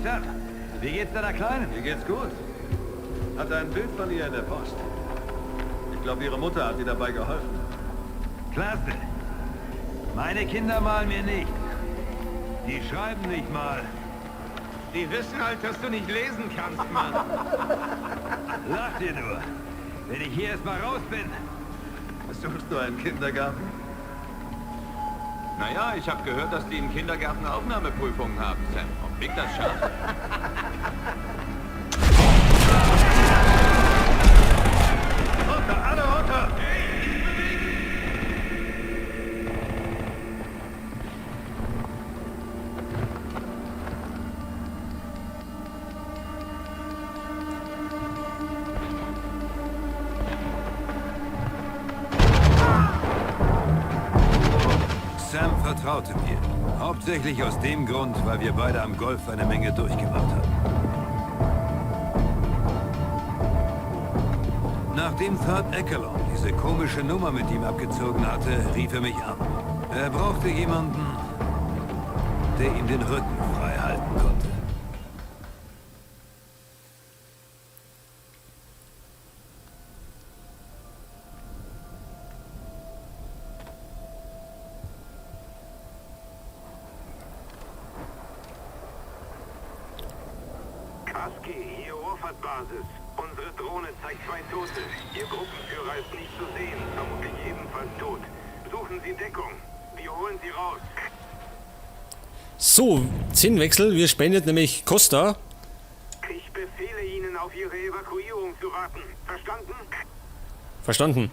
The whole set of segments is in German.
Sam, wie geht's deiner Kleinen? Mir geht's gut. Hatte ein Bild von ihr in der Post. Ich glaube, ihre Mutter hat ihr dabei geholfen. Klasse. Meine Kinder malen mir nicht. Die schreiben nicht mal. Die wissen halt, dass du nicht lesen kannst, Mann. Lach dir nur. Wenn ich hier erstmal raus bin. Suchst du einen Kindergarten? Naja, ich habe gehört, dass die im Kindergarten Aufnahmeprüfungen haben, Sam. Ob Vic das schafft? Runter, alle runter! Sam vertraute mir. Hauptsächlich aus dem Grund, weil wir beide am Golf eine Menge durchgemacht haben. Nachdem Thad Eckelon diese komische Nummer mit ihm abgezogen hatte, rief er mich an. Er brauchte jemanden, der ihm den Rücken frei halten konnte. Kasky, hier Warford-Basis. Unsere Drohne zeigt 2 Tote. Ihr Gruppenführer ist nicht zu sehen, vermutlich ebenfalls tot. Suchen Sie Deckung. Wir holen Sie raus. So, Zinnwechsel. Wir spendet nämlich Costa. Ich befehle Ihnen, auf Ihre Evakuierung zu warten. Verstanden? Verstanden.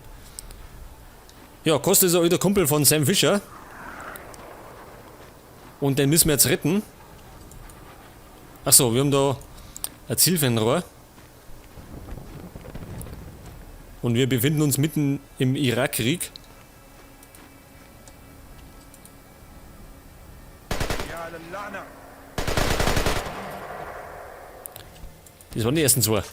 Ja, Costa ist auch wieder Kumpel von Sam Fisher. Und den müssen wir jetzt retten. Achso, wir haben da ein Zielfernrohr. Und wir befinden uns mitten im Irakkrieg. Das waren die ersten 2.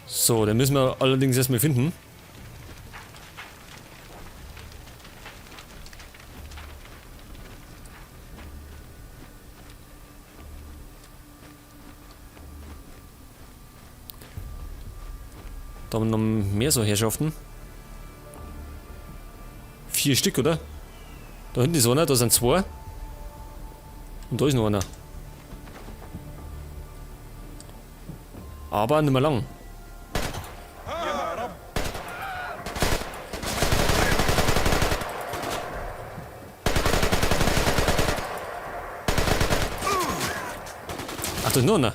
So, den müssen wir allerdings erstmal finden. Da haben wir noch mehr so Herrschaften. 4 Stück, oder? Da hinten ist einer, da sind 2. Und da ist noch einer. Aber nicht mehr lang. Ach, da ist noch einer.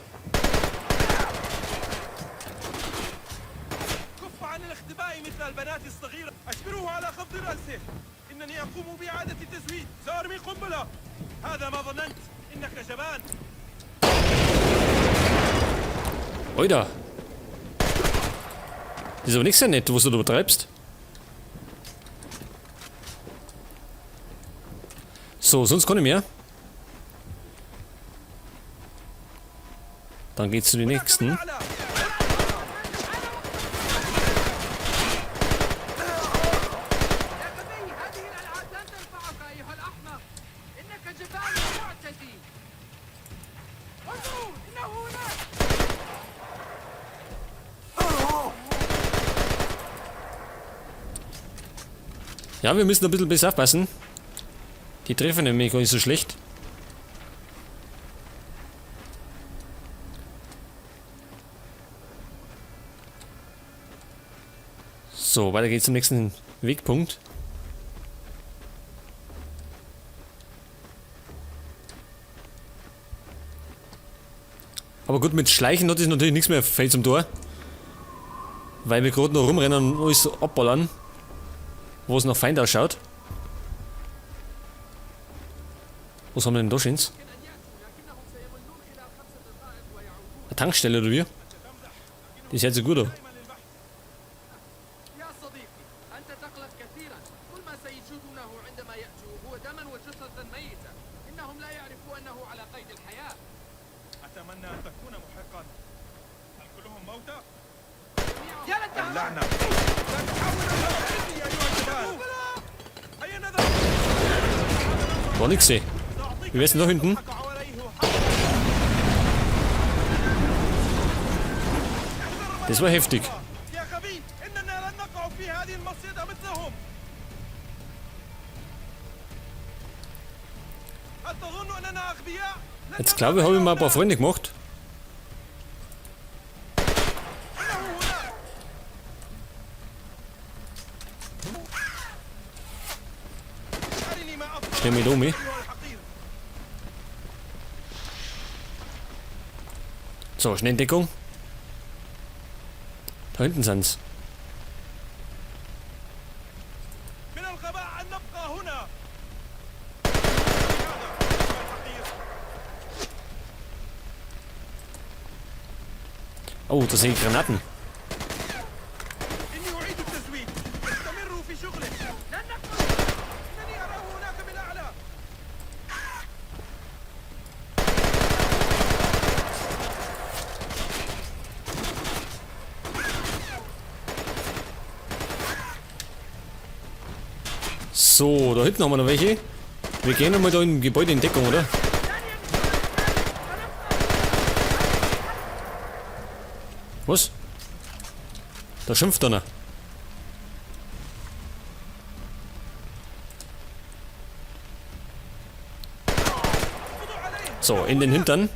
البنات الصغيرة أجبروه على خفض رأسه إنني أقوم بإعادة التزويد سأرمي قنبلة هذا ما ظننت إنك جبان Oida. Das ist aber nicht sehr nett, was du da betreibst. So, sonst kann ich mehr. Dann geht's zu den nächsten. Ja, wir müssen ein bisschen besser aufpassen. Die treffen nämlich gar nicht so schlecht. So, weiter geht's zum nächsten Wegpunkt. Aber gut, mit Schleichen hat es natürlich nichts mehr fällt zum Tor. Weil wir gerade noch rumrennen und alles abballern. Wo es noch Feind ausschaut. Was haben wir denn da schönes? Eine Tankstelle oder wie? Die sieht so gut aus. Gar nichts sehen. Wie wär's denn da hinten? Das war heftig. يا غبي إننا لن نقع في هذه المصيدة مثلهم. هل تظن أننا أغبياء؟ Jetzt glaube ich, habe ich mir ein paar Freunde gemacht. أرني ما أفضل Stell mich da um. أيها الحقير. So, schnell in Deckung. Da hinten sind's. من الغباء أن نبقى هنا. Oh, da sehe ich Granaten. إني أعيد التزويد. استمروا في شغله. لن نقبل. إنني أراه هناك بالأعلى. So, da hinten haben wir noch welche. Wir gehen nochmal da im Gebäude in Deckung, oder? Was? Da schimpft einer. So, in den Hintern.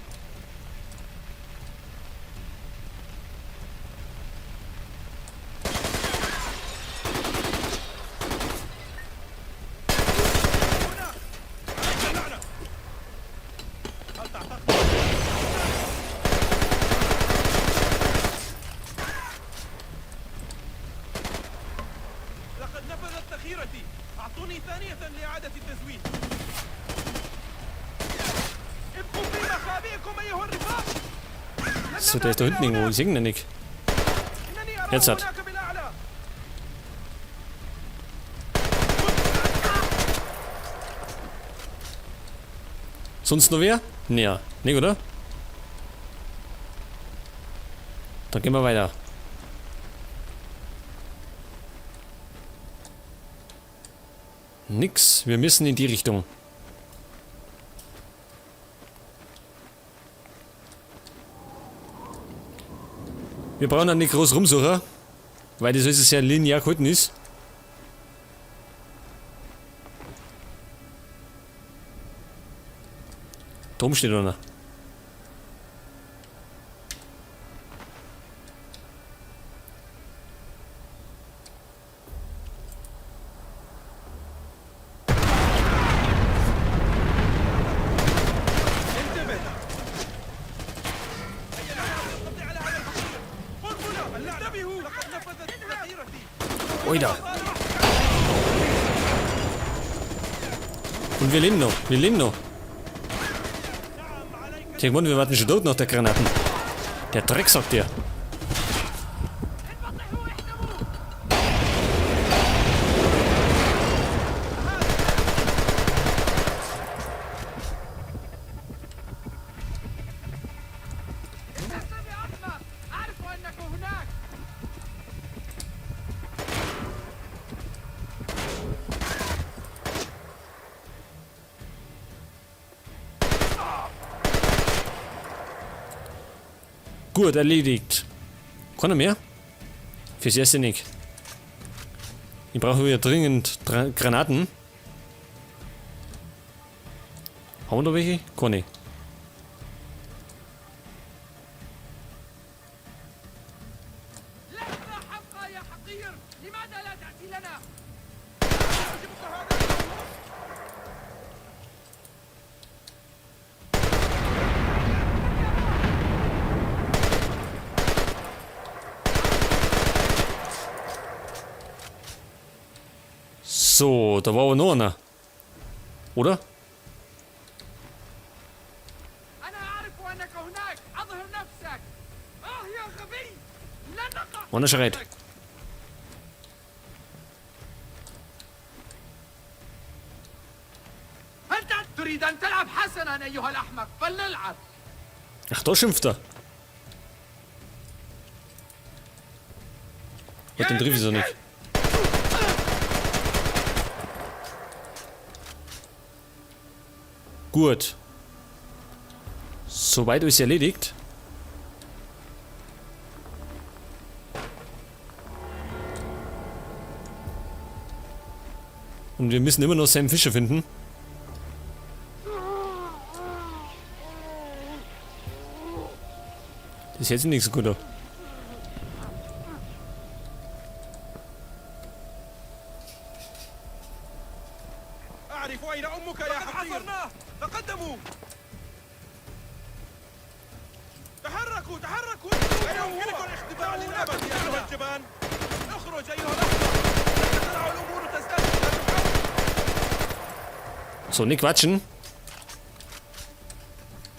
لقد نفذت ذخيرتي. أعطوني ثانية لإعادة التزويد. ابقوا في مخابئكم أيها الرفاق. So, der ist da hinten irgendwo. Ich sehe ihn nicht. إنني أراه Jetzt hat. هناك بالأعلى. Sonst noch wer? Nee, nicht, oder? Dann gehen wir weiter. Nix, wir müssen in die Richtung. Wir brauchen dann nicht groß rumsuchen, weil das alles sehr linear gehalten ist. Da oben steht einer. انتبه. قضي على هذا الحقير. قنبلة. انتبهوا. لقد نفذت ذخيرتي. Oida. Und wir leben noch. Wir leben noch. Ich hab gewonnen, wir warten schon tot nach der Granaten. Der Dreck, sagt der. Gut, erledigt. Keiner mehr? Fürs erste nicht. Ich brauche wieder dringend Granaten. Haben wir da welche? Keine. لحظة حقا يا حقير. لماذا لا تأتي لنا؟ So, da war aber noch einer. Oder? أنا أعرف أنك هناك. أظهر نفسك. يا غبي. لن نقع. Einer schreit. أنت تريد أن تلعب حسنا أيها الأحمق. فلنلعب. Ach, da schimpft er. Und den triff ich so nicht. أنت. ' Gut. Soweit ist erledigt. Und wir müssen immer noch Sam Fisher finden. Das ist jetzt nicht so gut. أعرف أين أمك يا حقير. تقدموا. تحركوا تحركوا. لا يمكنكم الاختفاء للأبد يا أيها الجبان. اخرج أيها الأحمر. لا تدع الأمور تزداد إلى تحول. So, nicht quatschen.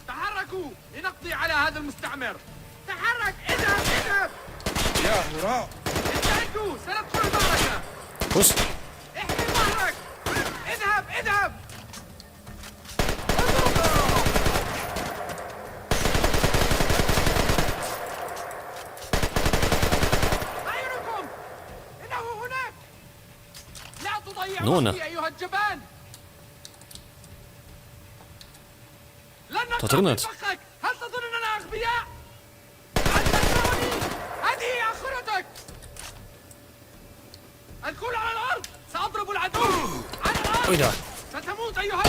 تحركوا لنقضي على هذا المستعمر. تحرك اذهب اذهب. يا هراء. ابتعدوا سندخل المعركة. Was? احمي ظهرك. اذهب اذهب. أعينكم. إنه هناك. لا تضيعوا نونا. وقتي أيها الجبان. لن Da نقطع drin من hat. فخك. هل تظن أننا أغبياء؟ هل تسمعني؟ هذه آخرتك. الكل على الأرض. سأضرب العدو. على الأرض. Oida. ستموت أيها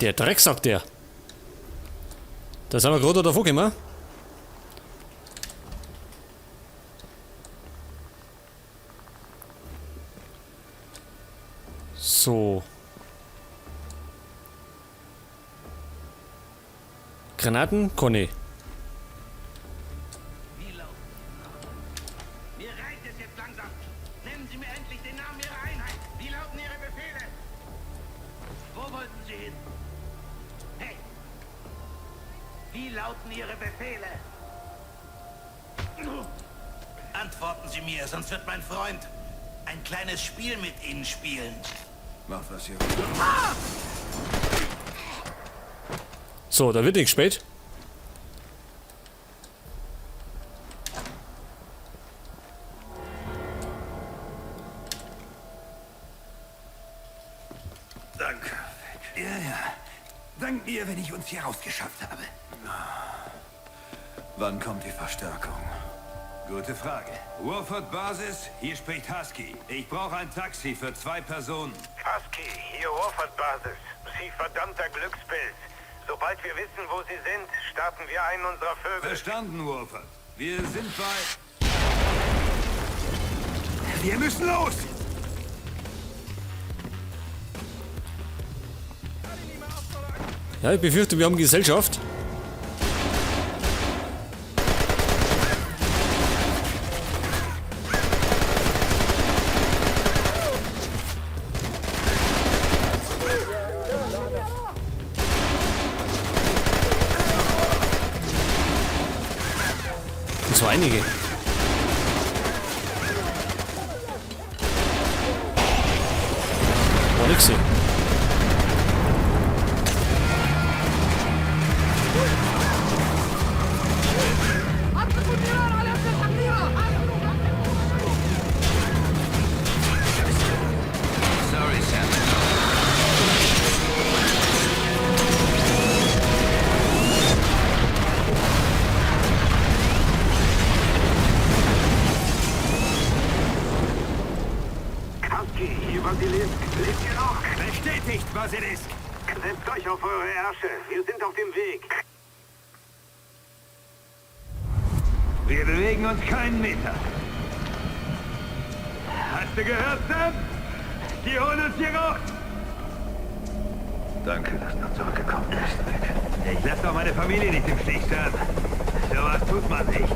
Der Drecksack, der. Da sind wir gerade davor gekommen. So. Granaten, Conny. Mir reicht es jetzt langsam. Nennen Sie mir endlich den Namen Ihrer Einheit. Wie lauten Ihre Befehle? Wo wollten Sie hin? Hey! Wie lauten Ihre Befehle? Antworten Sie mir, sonst wird mein Freund ein kleines Spiel mit Ihnen spielen. Macht was hier. So, da wird nichts spät. Danke. Ja, ja. Dank mir, wenn ich uns hier rausgeschafft habe. Wann kommt die Verstärkung? Gute Frage. Warford Basis, hier spricht Husky. Ich brauche ein Taxi für 2 Personen. Husky, hier Warford Basis. Sie verdammter Glückspilz. Sobald wir wissen, wo Sie sind, starten wir einen unserer Vögel. Verstanden, Warford. Wir sind bei... Wir müssen los! Ja, ich befürchte, wir haben Gesellschaft. Und so einige. War nix so. أطلقوا النيران على ابن الحقيرة. Sorry, Sam. Husky, hier Basilisk. Lebt ihr noch? Bestätigt, Basilisk! Setzt euch auf eure Ärsche. Wir sind auf dem Weg. Wir bewegen uns keinen Meter. Hast du gehört, Sam? Die holen uns hier raus! Danke, dass du zurückgekommen bist. Ich lasse doch meine Familie nicht im Stich, Sam. So was tut man nicht.